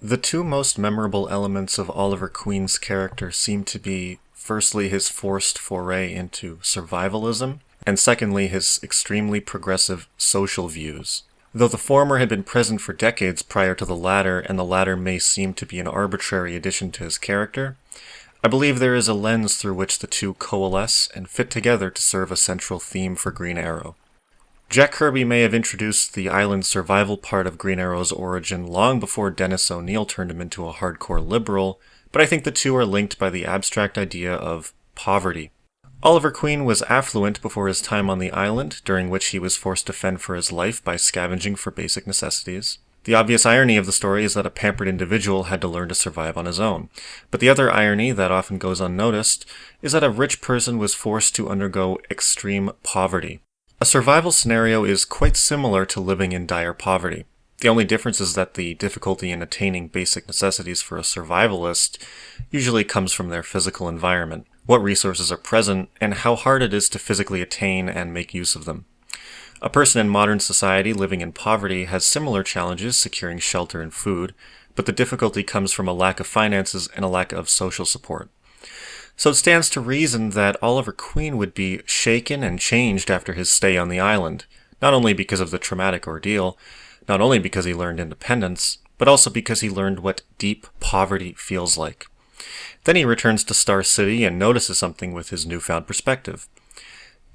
The two most memorable elements of Oliver Queen's character seem to be, firstly, his forced foray into survivalism, and secondly, his extremely progressive social views. Though the former had been present for decades prior to the latter, and the latter may seem to be an arbitrary addition to his character, I believe there is a lens through which the two coalesce and fit together to serve a central theme for Green Arrow. Jack Kirby may have introduced the island survival part of Green Arrow's origin long before Dennis O'Neil turned him into a hardcore liberal, but I think the two are linked by the abstract idea of poverty. Oliver Queen was affluent before his time on the island, during which he was forced to fend for his life by scavenging for basic necessities. The obvious irony of the story is that a pampered individual had to learn to survive on his own. But the other irony that often goes unnoticed is that a rich person was forced to undergo extreme poverty. A survival scenario is quite similar to living in dire poverty. The only difference is that the difficulty in attaining basic necessities for a survivalist usually comes from their physical environment, what resources are present, and how hard it is to physically attain and make use of them. A person in modern society living in poverty has similar challenges securing shelter and food, but the difficulty comes from a lack of finances and a lack of social support. So it stands to reason that Oliver Queen would be shaken and changed after his stay on the island, not only because of the traumatic ordeal, not only because he learned independence, but also because he learned what deep poverty feels like. Then he returns to Star City and notices something with his newfound perspective.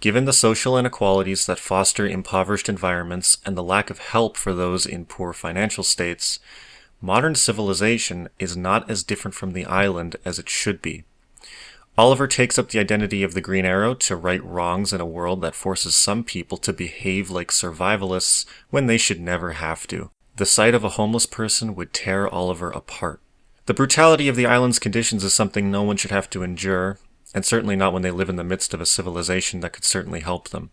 Given the social inequalities that foster impoverished environments and the lack of help for those in poor financial states, modern civilization is not as different from the island as it should be. Oliver takes up the identity of the Green Arrow to right wrongs in a world that forces some people to behave like survivalists when they should never have to. The sight of a homeless person would tear Oliver apart. The brutality of the island's conditions is something no one should have to endure, and certainly not when they live in the midst of a civilization that could certainly help them.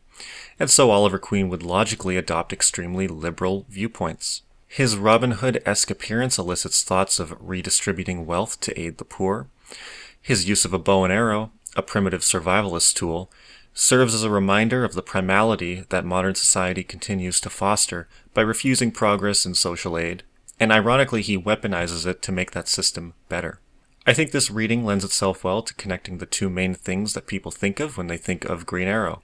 And so Oliver Queen would logically adopt extremely liberal viewpoints. His Robin Hood-esque appearance elicits thoughts of redistributing wealth to aid the poor. His use of a bow and arrow, a primitive survivalist tool, serves as a reminder of the primality that modern society continues to foster by refusing progress in social aid, and ironically he weaponizes it to make that system better. I think this reading lends itself well to connecting the two main things that people think of when they think of Green Arrow.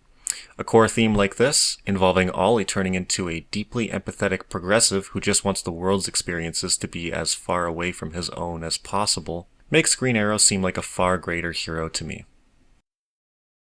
A core theme like this, involving Ollie turning into a deeply empathetic progressive who just wants the world's experiences to be as far away from his own as possible, makes Green Arrow seem like a far greater hero to me.